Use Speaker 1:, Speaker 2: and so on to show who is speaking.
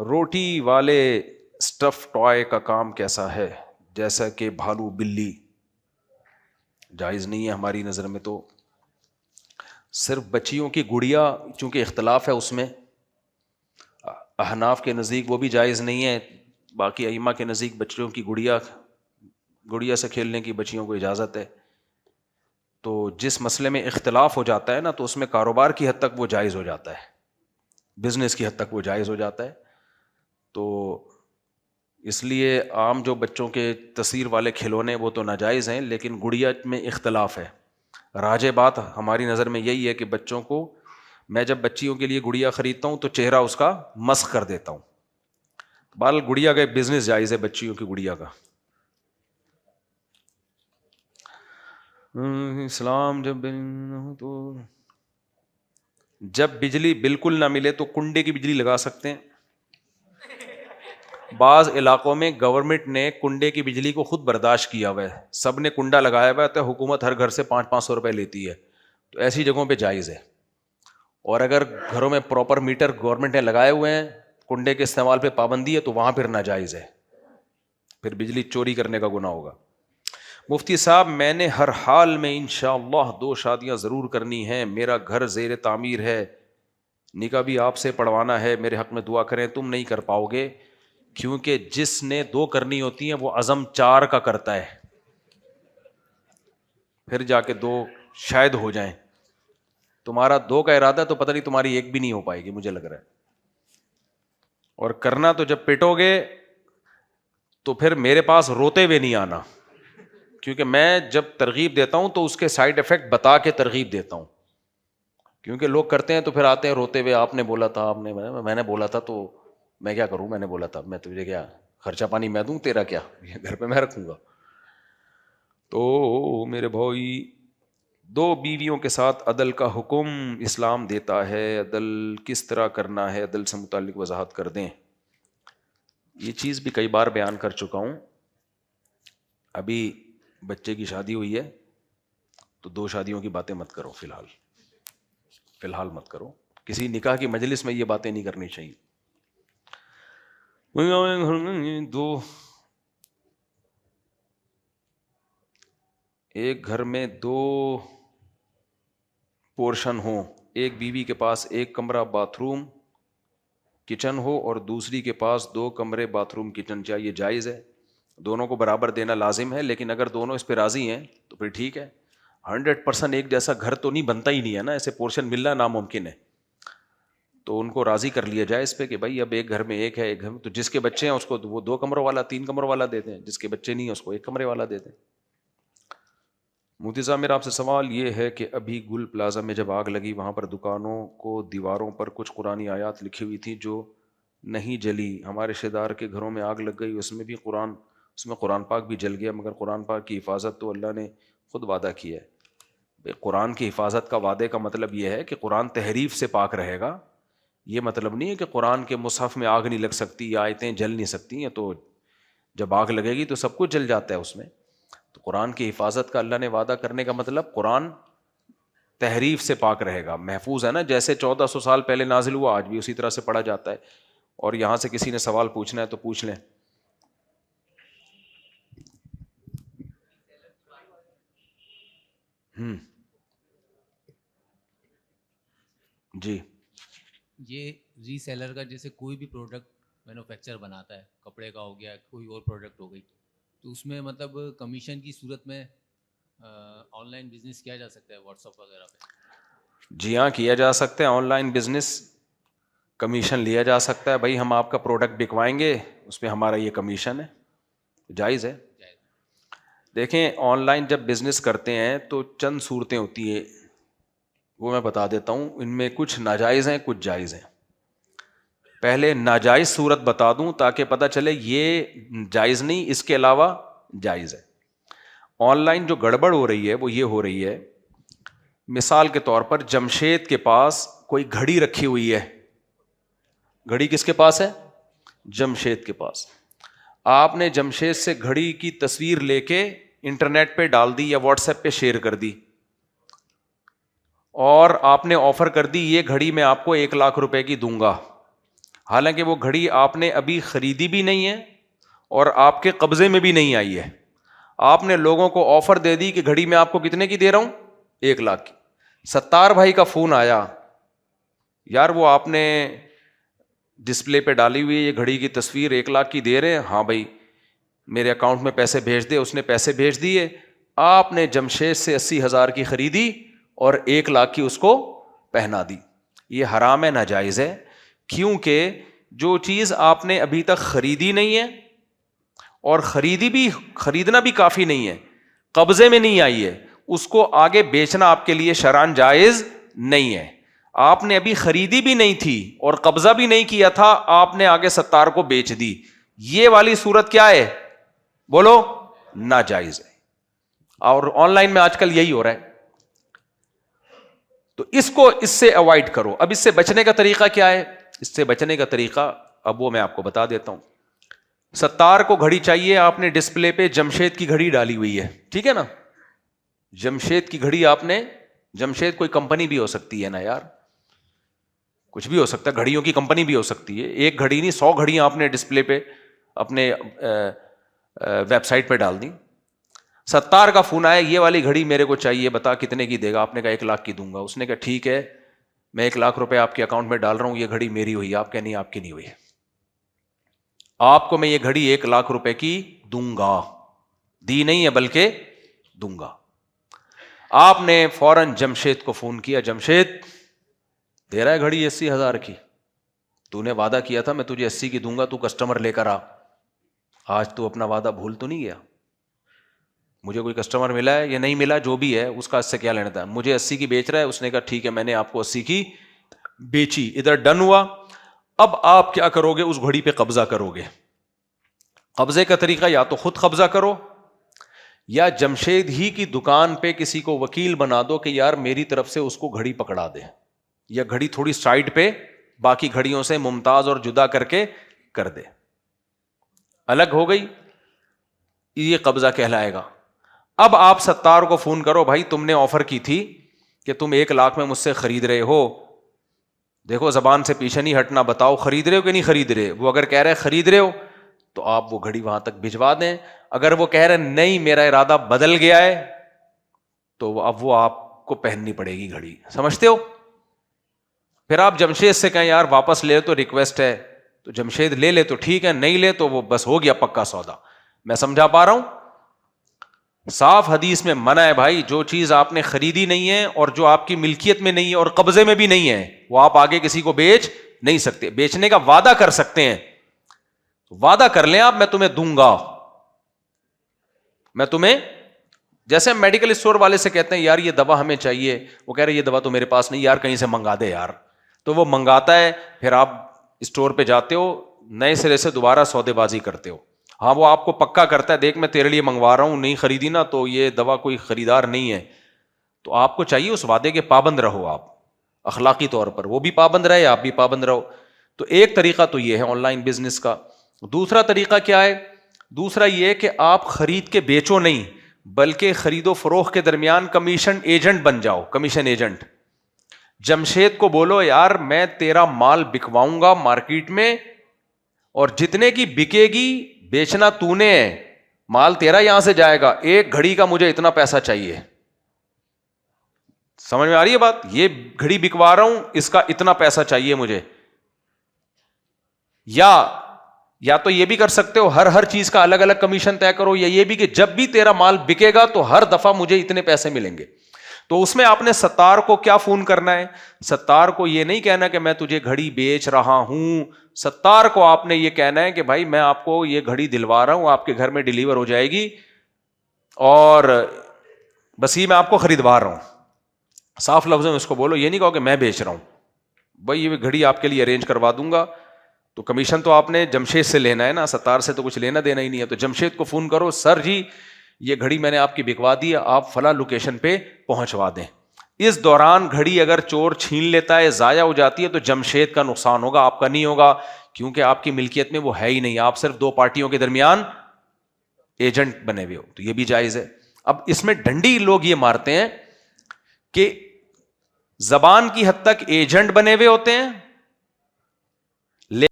Speaker 1: روٹی والے stuff toy کا کام کیسا ہے؟ جیسا کہ بھالو بلی، جائز نہیں ہے ہماری نظر میں. تو صرف بچیوں کی گڑیا، چونکہ اختلاف ہے اس میں، احناف کے نزدیک وہ بھی جائز نہیں ہے، باقی ائمہ کے نزدیک بچیوں کی گڑیا سے کھیلنے کی بچیوں کو اجازت ہے. تو جس مسئلے میں اختلاف ہو جاتا ہے نا، تو اس میں کاروبار کی حد تک وہ جائز ہو جاتا ہے، بزنس کی حد تک وہ جائز ہو جاتا ہے. تو اس لیے عام جو بچوں کے تصویر والے کھلونے وہ تو ناجائز ہیں، لیکن گڑیا میں اختلاف ہے. راجح بات ہماری نظر میں یہی ہے کہ بچوں کو، میں جب بچیوں کے لیے گڑیا خریدتا ہوں تو چہرہ اس کا مسخ کر دیتا ہوں. بال گڑیا کا بزنس جائز ہے، بچیوں کی گڑیا کا. اسلام جب بجلی بالکل نہ ملے تو کنڈے کی بجلی لگا سکتے ہیں. بعض علاقوں میں گورنمنٹ نے کنڈے کی بجلی کو خود برداشت کیا ہوا ہے، سب نے کنڈا لگایا ہوا ہے، تو حکومت ہر گھر سے 500 روپے لیتی ہے، تو ایسی جگہوں پہ جائز ہے. اور اگر گھروں میں پراپر میٹر گورنمنٹ نے لگائے ہوئے ہیں، کنڈے کے استعمال پہ پابندی ہے، تو وہاں پھر ناجائز ہے، پھر بجلی چوری کرنے کا گناہ ہوگا. مفتی صاحب میں نے ہر حال میں انشاءاللہ 2 شادیاں ضرور کرنی ہیں، میرا گھر زیر تعمیر ہے، نکاح بھی آپ سے پڑھوانا ہے، میرے حق میں دعا کریں. تم نہیں کر پاؤ گے، کیونکہ جس نے 2 کرنی ہوتی ہیں وہ عزم 4 کا کرتا ہے، پھر جا کے 2 شاید ہو جائیں. تمہارا 2 کا ارادہ تو پتہ نہیں تمہاری 1 بھی نہیں ہو پائے گی، مجھے لگ رہا ہے. اور کرنا تو جب پٹو گے تو پھر میرے پاس روتے ہوئے نہیں آنا، کیونکہ میں جب ترغیب دیتا ہوں تو اس کے سائیڈ افیکٹ بتا کے ترغیب دیتا ہوں. کیونکہ لوگ کرتے ہیں تو پھر آتے ہیں روتے ہوئے، آپ نے بولا تھا، میں نے بولا تھا، تو میں کیا کروں، میں نے بولا تھا، میں تجھے کیا خرچہ پانی میں دوں، تیرا کیا، گھر پہ میں رکھوں گا. تو میرے بھائی، 2 بیویوں کے ساتھ عدل کا حکم اسلام دیتا ہے، عدل کس طرح کرنا ہے، عدل سے متعلق وضاحت کر دیں. یہ چیز بھی کئی بار بیان کر چکا ہوں. ابھی بچے کی شادی ہوئی ہے تو 2 شادیوں کی باتیں مت کرو، فی الحال مت کرو. کسی نکاح کی مجلس میں یہ باتیں نہیں کرنی چاہیے. ایک گھر میں 2 پورشن ہوں، ایک بیوی کے پاس 1 کمرہ باتھ روم کچن ہو اور دوسری کے پاس 2 کمرے باتھ روم کچن، کیا یہ جائز ہے؟ دونوں کو برابر دینا لازم ہے، لیکن اگر دونوں اس پہ راضی ہیں تو پھر ٹھیک ہے. 100% ایک جیسا گھر تو نہیں بنتا ہی نہیں ہے نا، ایسے پورشن ملنا ناممکن ہے. تو ان کو راضی کر لیا جائے اس پہ کہ بھائی اب ایک گھر میں ایک ہے، ایک گھر میں تو جس کے بچے ہیں اس کو وہ 2 کمروں والا 3 کمروں والا دے دیں، جس کے بچے نہیں ہیں اس کو 1 کمرے والا دے دیں. مفتی صاحب میرا آپ سے سوال یہ ہے کہ ابھی گل پلازا میں جب آگ لگی، وہاں پر دکانوں کو دیواروں پر کچھ قرآنی آیات لکھی ہوئی تھی جو نہیں جلی. ہمارے رشتہ دار کے گھروں میں آگ لگ گئی، اس میں قرآن پاک بھی جل گیا، مگر قرآن پاک کی حفاظت تو اللہ نے خود وعدہ کیا ہے. قرآن کی حفاظت کا وعدے کا مطلب یہ ہے کہ قرآن تحریف سے پاک رہے گا، یہ مطلب نہیں ہے کہ قرآن کے مصحف میں آگ نہیں لگ سکتی یا آیتیں جل نہیں سکتی ہیں. تو جب آگ لگے گی تو سب کچھ جل جاتا ہے اس میں. تو قرآن کی حفاظت کا اللہ نے وعدہ کرنے کا مطلب قرآن تحریف سے پاک رہے گا، محفوظ ہے نا. جیسے 1400 سال پہلے نازل ہوا، آج بھی اسی طرح سے پڑھا جاتا ہے. اور یہاں سے کسی نے سوال پوچھنا ہے تو پوچھ لیں. جی،
Speaker 2: یہ ری سیلر کا، جیسے کوئی بھی پروڈکٹ مینوفیکچر بناتا ہے، کپڑے کا ہو گیا، کوئی اور پروڈکٹ ہو گئی، تو اس میں مطلب کمیشن کی صورت میں آن لائن بزنس کیا جا سکتا ہے واٹس ایپ وغیرہ پہ؟
Speaker 1: جی ہاں، کیا جا سکتا ہے. آن لائن بزنس کمیشن لیا جا سکتا ہے. بھائی ہم آپ کا پروڈکٹ بکوائیں گے، اس پہ ہمارا یہ کمیشن ہے، جائز ہے. دیکھیں آن لائن جب بزنس کرتے ہیں تو چند صورتیں ہوتی ہیں، وہ میں بتا دیتا ہوں. ان میں کچھ ناجائز ہیں، کچھ جائز ہیں. پہلے ناجائز صورت بتا دوں تاکہ پتہ چلے یہ جائز نہیں، اس کے علاوہ جائز ہے. آن لائن جو گڑبڑ ہو رہی ہے وہ یہ ہو رہی ہے، مثال کے طور پر جمشید کے پاس کوئی گھڑی رکھی ہوئی ہے. گھڑی کس کے پاس ہے؟ جمشید کے پاس. آپ نے جمشید سے گھڑی کی تصویر لے کے انٹرنیٹ پہ ڈال دی یا واٹس ایپ پہ شیئر کر دی، اور آپ نے آفر کر دی یہ گھڑی میں آپ کو 1 لاکھ روپے کی دوں گا. حالانکہ وہ گھڑی آپ نے ابھی خریدی بھی نہیں ہے اور آپ کے قبضے میں بھی نہیں آئی ہے. آپ نے لوگوں کو آفر دے دی کہ گھڑی میں آپ کو کتنے کی دے رہا ہوں, 1 لاکھ کی. ستار بھائی کا فون آیا, یار وہ آپ نے ڈسپلے پہ ڈالی ہوئی یہ گھڑی کی تصویر 1 لاکھ کی دے رہے ہیں. ہاں بھائی میرے اکاؤنٹ میں پیسے بھیج دے. اس نے پیسے بھیج دیے, آپ نے جمشید سے 80,000 کی خریدی اور 1 لاکھ کی اس کو پہنا دی. یہ حرام ہے, ناجائز ہے, کیونکہ جو چیز آپ نے ابھی تک خریدی نہیں ہے اور خریدنا بھی کافی نہیں ہے, قبضے میں نہیں آئی ہے, اس کو آگے بیچنا آپ کے لیے شرعاً جائز نہیں ہے. آپ نے ابھی خریدی بھی نہیں تھی اور قبضہ بھی نہیں کیا تھا, آپ نے آگے ستار کو بیچ دی. یہ والی صورت کیا ہے, بولو, ناجائز ہے. اور آن لائن میں آج کل یہی ہو رہا ہے. تو اس سے اوائڈ کرو. اب اس سے بچنے کا طریقہ کیا ہے؟ اس سے بچنے کا طریقہ اب وہ میں آپ کو بتا دیتا ہوں. ستار کو گھڑی چاہیے, آپ نے ڈسپلے پہ جمشید کی گھڑی ڈالی ہوئی ہے, ٹھیک ہے نا, جمشید کی گھڑی آپ نے, جمشید کوئی کمپنی بھی ہو سکتی ہے نا یار, کچھ بھی ہو سکتا ہے, گھڑیوں کی کمپنی بھی ہو سکتی ہے. ایک گھڑی نہیں 100 گھڑیاں آپ نے ڈسپلے پہ اپنے ویب سائٹ پہ ڈال دی. ستار کا فون آیا, یہ والی گھڑی میرے کو چاہیے, بتا کتنے کی دے گا؟ آپ نے کہا 1 لاکھ کی دوں گا. اس نے کہا ٹھیک ہے, میں 1 لاکھ روپے آپ کے اکاؤنٹ میں ڈال رہا ہوں, یہ گھڑی میری ہوئی. آپ کہہ نہیں, آپ کی نہیں ہوئی, آپ کو میں یہ گھڑی 1 لاکھ روپے کی دوں گا. دی نہیں ہے بلکہ دوں گا. آپ نے فوراً جمشید کو فون کیا, جمشید دے رہا ہے گھڑی 80,000 کی, تو نے وعدہ کیا تھا میں تجھے 80 کی دوں گا, تو کسٹمر لے کر آ. آج تو اپنا وعدہ بھول تو نہیں گیا؟ مجھے کوئی کسٹمر ملا ہے یا نہیں ملا, جو بھی ہے اس کا اس سے کیا لینا تھا؟ مجھے 80 کی بیچ رہا ہے. اس نے کہا ٹھیک ہے, میں نے آپ کو 80 کی بیچی, ادھر ڈن ہوا. اب آپ کیا کرو گے؟ اس گھڑی پہ قبضہ کرو گے. قبضے کا طریقہ یا تو خود قبضہ کرو, یا جمشید ہی کی دکان پہ کسی کو وکیل بنا دو کہ یار میری طرف سے اس کو گھڑی پکڑا دے, یا گھڑی تھوڑی سائڈ پہ باقی گھڑیوں سے ممتاز اور جدا کر کے کر دے. الگ ہو گئی, یہ قبضہ کہلائے گا. اب آپ ستار کو فون کرو, بھائی تم نے آفر کی تھی کہ تم 1 لاکھ میں مجھ سے خرید رہے ہو, دیکھو زبان سے پیچھے نہیں ہٹنا, بتاؤ خرید رہے ہو کہ نہیں خرید رہے؟ وہ اگر کہہ رہے خرید رہے ہو تو آپ وہ گھڑی وہاں تک بھجوا دیں. اگر وہ کہہ رہے نہیں میرا ارادہ بدل گیا ہے, تو اب وہ آپ کو پہننی پڑے گی گھڑی. سمجھتے ہو؟ پھر آپ جمشید سے کہیں یار واپس لے تو ریکویسٹ ہے, تو جمشید لے لے تو ٹھیک ہے, نہیں لے تو وہ بس ہو گیا پکا سودا. میں سمجھا پا رہا ہوں؟ صاف حدیث میں منع ہے بھائی, جو چیز آپ نے خریدی نہیں ہے اور جو آپ کی ملکیت میں نہیں ہے اور قبضے میں بھی نہیں ہے, وہ آپ آگے کسی کو بیچ نہیں سکتے. بیچنے کا وعدہ کر سکتے ہیں, وعدہ کر لیں آپ, میں تمہیں دوں گا, میں تمہیں, جیسے میڈیکل اسٹور والے سے کہتے ہیں یار یہ دوا ہمیں چاہیے, وہ کہہ رہے یہ دوا تو میرے پاس نہیں, یار کہیں سے منگا دے یار, تو وہ منگاتا ہے, پھر آپ اسٹور پہ جاتے ہو, نئے سرے سے دوبارہ سودے بازی کرتے ہو. ہاں وہ آپ کو پکا کرتا ہے, دیکھ میں تیرے لیے منگوا رہا ہوں, نہیں خریدی نا تو یہ دوا کوئی خریدار نہیں ہے. تو آپ کو چاہیے اس وعدے کے پابند رہو, آپ اخلاقی طور پر, وہ بھی پابند رہے, آپ بھی پابند رہو. تو ایک طریقہ تو یہ ہے آن لائن بزنس کا. دوسرا طریقہ کیا ہے؟ دوسرا یہ کہ آپ خرید کے بیچو نہیں, بلکہ خرید و فروخت کے درمیان کمیشن ایجنٹ بن جاؤ. کمیشن ایجنٹ, جمشید کو بولو یار میں تیرا مال بکواؤں گا مارکیٹ میں, اور جتنے کی بکے گی بیچنا تو نے ہے, مال تیرا یہاں سے جائے گا, ایک گھڑی کا مجھے اتنا پیسہ چاہیے. سمجھ میں آ رہی ہے بات؟ یہ گھڑی بکوا رہا ہوں, اس کا اتنا پیسہ چاہیے مجھے. یا تو یہ بھی کر سکتے ہو, ہر چیز کا الگ الگ کمیشن طے کرو, یا یہ بھی کہ جب بھی تیرا مال بکے گا تو ہر دفعہ مجھے اتنے پیسے ملیں گے. تو اس میں آپ نے ستار کو کیا فون کرنا ہے؟ ستار کو یہ نہیں کہنا کہ میں تجھے گھڑی بیچ رہا ہوں, ستار کو آپ نے یہ کہنا ہے کہ بھائی میں آپ کو یہ گھڑی دلوا رہا ہوں, آپ کے گھر میں ڈیلیور ہو جائے گی, اور بس یہ میں آپ کو خریدوا رہا ہوں. صاف لفظوں میں اس کو بولو, یہ نہیں کہو کہ میں بیچ رہا ہوں, بھائی یہ گھڑی آپ کے لیے ارینج کروا دوں گا. تو کمیشن تو آپ نے جمشید سے لینا ہے نا, ستار سے تو کچھ لینا دینا ہی نہیں ہے. تو جمشید کو فون کرو, سر جی یہ گھڑی میں نے آپ کی بکوا دی ہے, آپ فلاں لوکیشن پہ پہنچوا دیں. اس دوران گھڑی اگر چور چھین لیتا ہے, ضائع ہو جاتی ہے, تو جمشید کا نقصان ہوگا, آپ کا نہیں ہوگا, کیونکہ آپ کی ملکیت میں وہ ہے ہی نہیں, آپ صرف 2 پارٹیوں کے درمیان ایجنٹ بنے ہوئے ہو. تو یہ بھی جائز ہے. اب اس میں ڈنڈی لوگ یہ مارتے ہیں کہ زبان کی حد تک ایجنٹ بنے ہوئے ہوتے ہیں